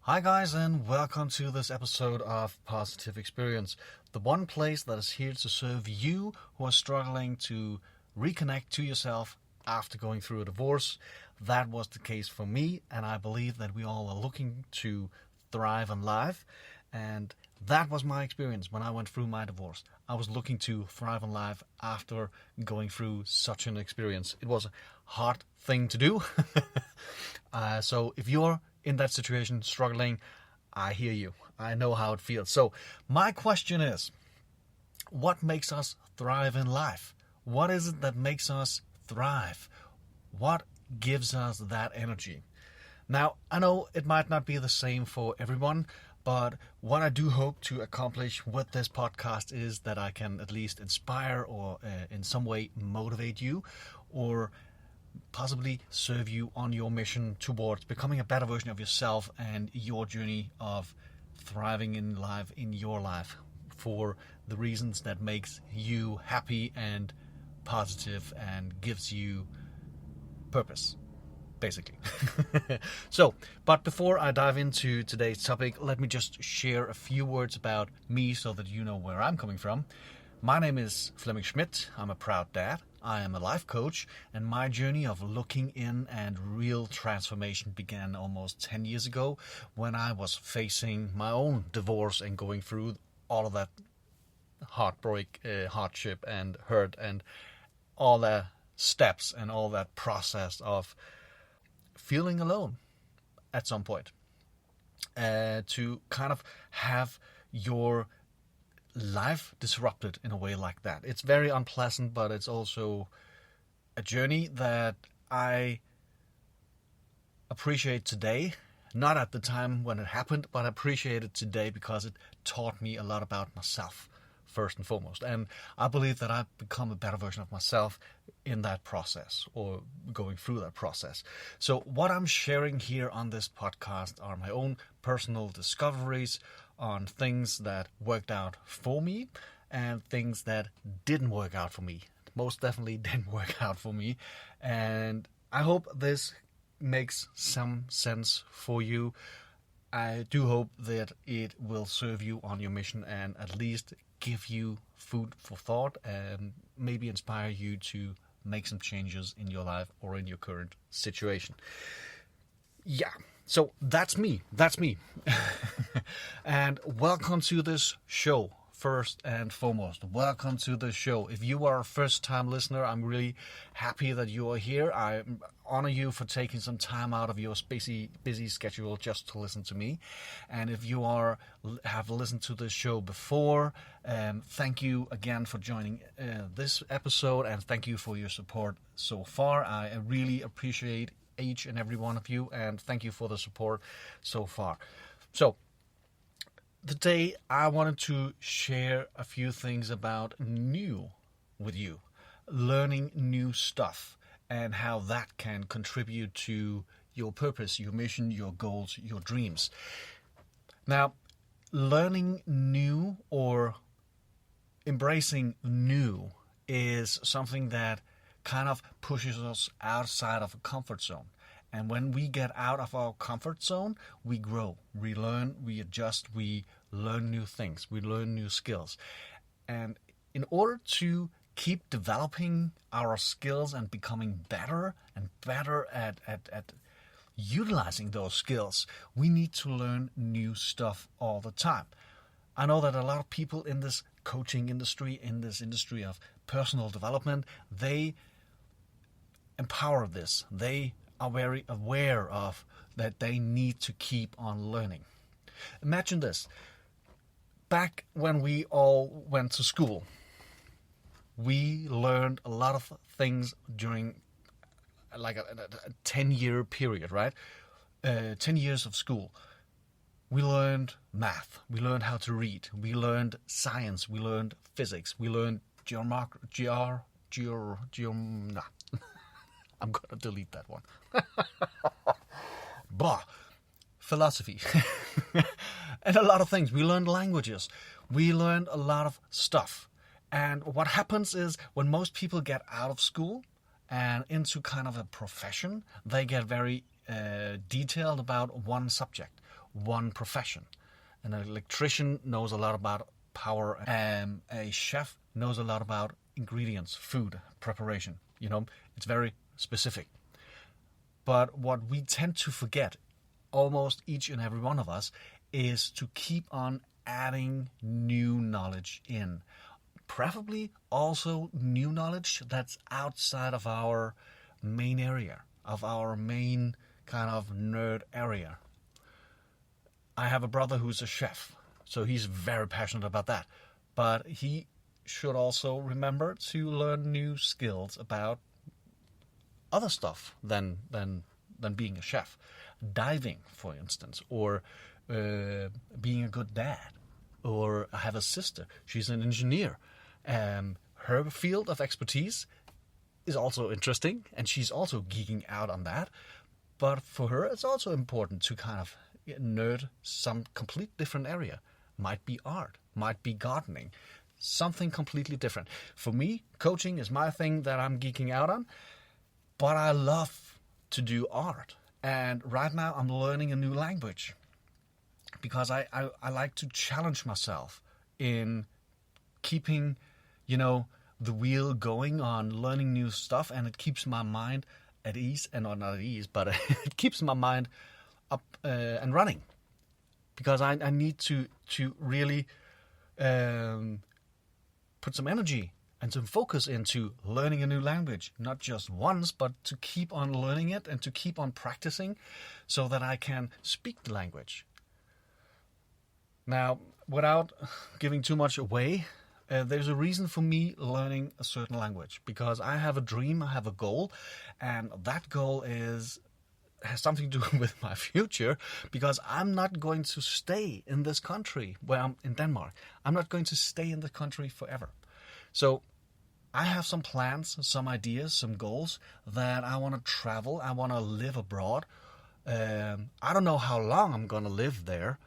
Hi guys, and welcome to this episode of Positive-Xperience, the one place that is here to serve you who are struggling to reconnect to yourself after going through a divorce. That was the case for me, and I believe that we all are looking to thrive in life, and that was my experience when I went through my divorce. I was looking to thrive in life after going through such an experience. It was a hard thing to do. So if you're in that situation, struggling, I hear you. I know how it feels. So my question is, what makes us thrive in life? What is it that makes us thrive? What gives us that energy? Now, I know it might not be the same for everyone, but what I do hope to accomplish with this podcast is that I can at least inspire or in some way motivate you, or possibly serve you on your mission towards becoming a better version of yourself and your journey of thriving in life, in your life, for the reasons that makes you happy and positive and gives you purpose, basically. But before I dive into today's topic, let me just share a few words about me so that you know where I'm coming from. My name is Flemming Schmidt. I'm a proud dad. I am a life coach, and my journey of looking in and real transformation began almost 10 years ago when I was facing my own divorce and going through all of that heartbreak, hardship and hurt and all the steps and all that process of feeling alone at some point. To kind of have your life disrupted in a way like that. It's very unpleasant, but it's also a journey that I appreciate today. Not at the time when it happened, but I appreciate it today because it taught me a lot about myself, first and foremost. And I believe that I've become a better version of myself in that process, or going through that process. So what I'm sharing here on this podcast are my own personal discoveries on things that worked out for me and things that didn't work out for me. Most definitely didn't work out for me. And I hope this makes some sense for you. I do hope that it will serve you on your mission and at least give you food for thought and maybe inspire you to make some changes in your life or in your current situation. Yeah. So that's me. And welcome to this show, first and foremost. Welcome to the show. If you are a first-time listener, I'm really happy that you are here. I honor you for taking some time out of your busy schedule just to listen to me. And if you have listened to this show before, thank you again for joining this episode, and thank you for your support so far. I really appreciate each and every one of you, and thank you for the support so far. So today I wanted to share a few things about new with you, learning new stuff, and how that can contribute to your purpose, your mission, your goals, your dreams. Now, learning new or embracing new is something that kind of pushes us outside of a comfort zone. And when we get out of our comfort zone, we grow, we learn, we adjust, we learn new things, we learn new skills. And in order to keep developing our skills and becoming better and better at utilizing those skills, we need to learn new stuff all the time. I know that a lot of people in this coaching industry, in this industry of personal development, they empower this. They are very aware of that they need to keep on learning. Imagine this. Back when we all went to school, we learned a lot of things during like a 10-year period, right? 10 years of school. We learned math. We learned how to read. We learned science. We learned physics. We learned I'm going to delete that one. Philosophy. And a lot of things. We learned languages. We learned a lot of stuff. And what happens is when most people get out of school and into kind of a profession, they get very detailed about one subject one profession. An electrician knows a lot about power, and a chef knows a lot about ingredients, food, preparation. It's very specific. But what we tend to forget, almost each and every one of us, is to keep on adding new knowledge in. Preferably also new knowledge that's outside of our main area, of our main kind of nerd area. I have a brother who's a chef, so he's very passionate about that. But he should also remember to learn new skills about other stuff than being a chef. Diving, for instance, or being a good dad. Or I have a sister, she's an engineer. Her field of expertise is also interesting, and she's also geeking out on that. But for her, it's also important to kind of nerd some complete different area. Might be art, might be gardening, something completely different. For me, coaching is my thing that I'm geeking out on, but I love to do art. And right now I'm learning a new language because I like to challenge myself in keeping, the wheel going on learning new stuff, and it keeps my mind at ease, and not at ease, but it keeps my mind up and running, because I need to really put some energy and some focus into learning a new language, not just once, but to keep on learning it and to keep on practicing so that I can speak the language. Now, without giving too much away, there's a reason for me learning a certain language, because I have a dream, I have a goal, and that goal has something to do with my future, because I'm not going to stay in this country where I'm in Denmark. I'm not going to stay in the country forever. So I have some plans, some ideas, some goals that I want to travel. I want to live abroad. I don't know how long I'm going to live there.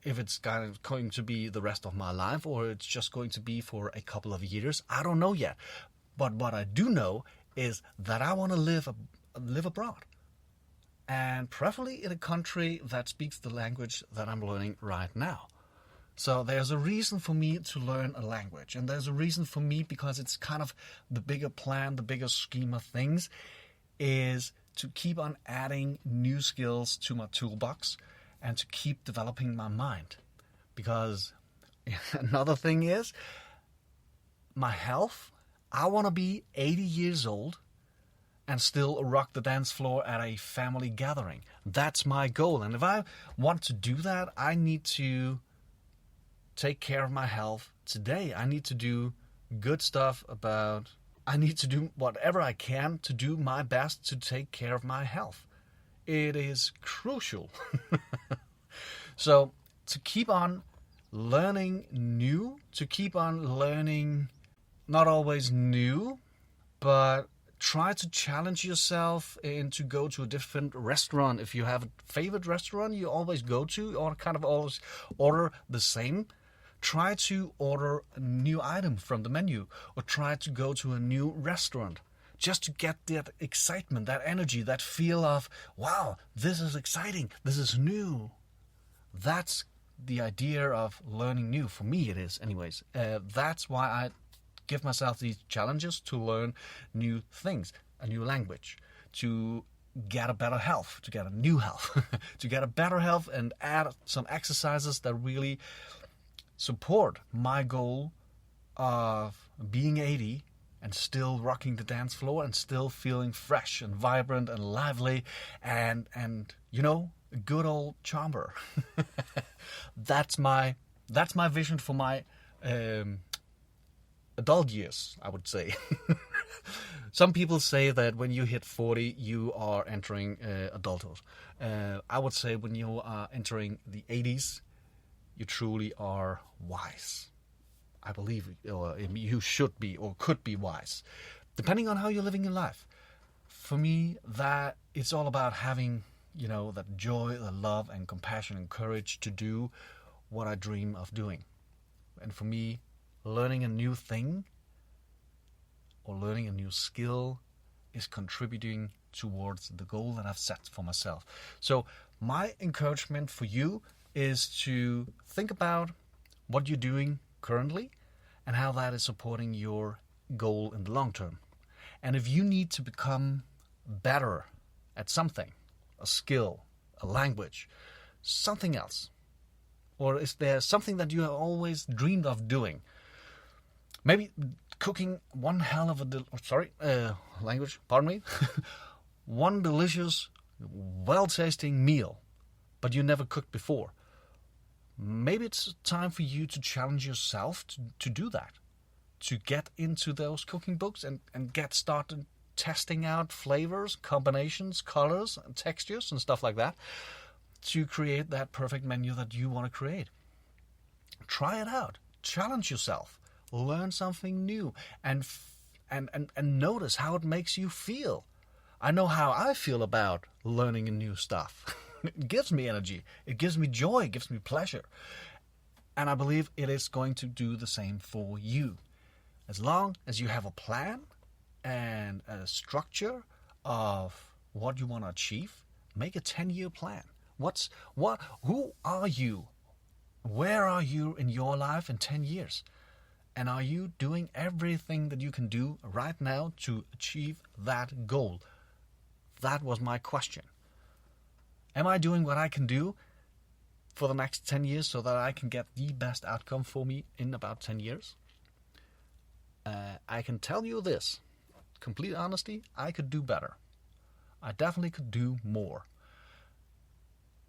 If it's kind of going to be the rest of my life, or it's just going to be for a couple of years, I don't know yet. But what I do know is that I want to live abroad, and preferably in a country that speaks the language that I'm learning right now. So there's a reason for me to learn a language, and there's a reason for me, because it's kind of the bigger plan, the bigger scheme of things, is to keep on adding new skills to my toolbox and to keep developing my mind. Because another thing is my health. I want to be 80 years old and still rock the dance floor at a family gathering. That's my goal. And if I want to do that, I need to take care of my health today. I need to do good stuff I need to do whatever I can to do my best to take care of my health. It is crucial. So to keep on learning new, to keep on learning not always new, but try to challenge yourself and to go to a different restaurant. If you have a favorite restaurant you always go to, or kind of always order the same, try to order a new item from the menu, or try to go to a new restaurant, just to get that excitement, that energy, that feel of, wow, this is exciting, this is new. That's the idea of learning new. For me it is, anyways. That's why I give myself these challenges to learn new things, a new language, to get a better health, to get a new health, to get a better health, and add some exercises that really support my goal of being 80 and still rocking the dance floor and still feeling fresh and vibrant and lively and a good old chamber. That's my vision for my adult years, I would say. Some people say that when you hit 40, you are entering adulthood. I would say when you are entering the 80s, you truly are wise. I believe you should be or could be wise, depending on how you're living your life. For me, that it's all about having, that joy, the love and compassion and courage to do what I dream of doing. And for me, learning a new thing or learning a new skill is contributing towards the goal that I've set for myself. So my encouragement for you is to think about what you're doing currently and how that is supporting your goal in the long term. And if you need to become better at something, a skill, a language, something else, or is there something that you have always dreamed of doing? Maybe cooking one hell of a one delicious, well-tasting meal, but you never cooked before. Maybe it's time for you to challenge yourself to do that, to get into those cooking books and get started testing out flavors, combinations, colors, and textures and stuff like that to create that perfect menu that you want to create. Try it out. Challenge yourself. Learn something new and notice how it makes you feel. I know how I feel about learning new stuff. It gives me energy. It gives me joy. It gives me pleasure. And I believe it is going to do the same for you. As long as you have a plan and a structure of what you want to achieve, make a 10-year plan. Who are you? Where are you in your life in 10 years? And are you doing everything that you can do right now to achieve that goal? That was my question. Am I doing what I can do for the next 10 years so that I can get the best outcome for me in about 10 years? I can tell you this, complete honesty, I could do better. I definitely could do more.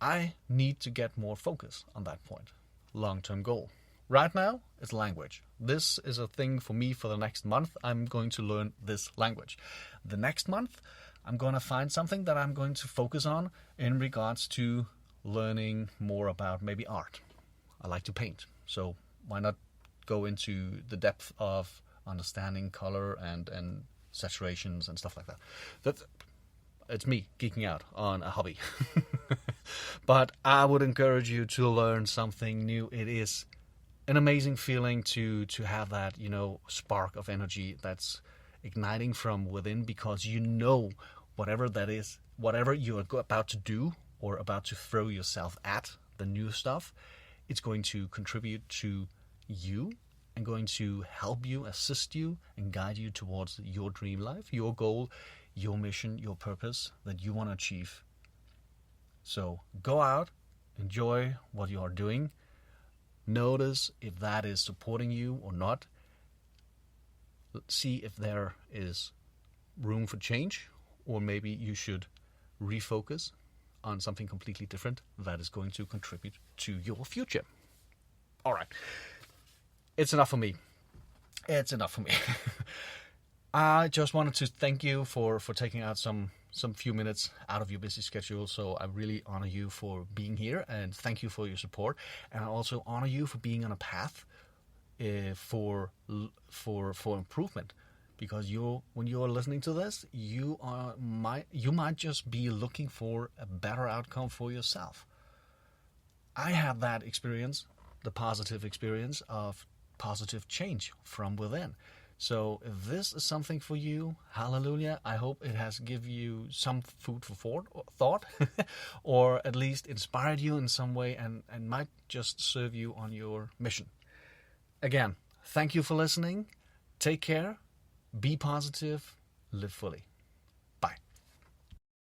I need to get more focus on that point. Long-term goal. Right now, it's language. This is a thing for me for the next month. I'm going to learn this language. The next month, I'm going to find something that I'm going to focus on in regards to learning more about maybe art. I like to paint, so why not go into the depth of understanding color and saturations and stuff like that. It's me geeking out on a hobby. But I would encourage you to learn something new. It is an amazing feeling to have that, spark of energy that's igniting from within, because you know whatever that is, whatever you're about to do or about to throw yourself at, the new stuff, it's going to contribute to you and going to help you, assist you, and guide you towards your dream life, your goal, your mission, your purpose that you want to achieve. So go out, enjoy what you are doing. Notice if that is supporting you or not. See if there is room for change, or maybe you should refocus on something completely different that is going to contribute to your future. All right. It's enough for me. I just wanted to thank you for taking out some few minutes out of your busy schedule. So I really honor you for being here, and thank you for your support. And I also honor you for being on a path for improvement, because when you're listening to this, you might just be looking for a better outcome for yourself. I had that experience, the positive experience of positive change from within. So if this is something for you, hallelujah, I hope it has given you some food for thought or at least inspired you in some way and might just serve you on your mission. Again, thank you for listening. Take care. Be positive. Live fully.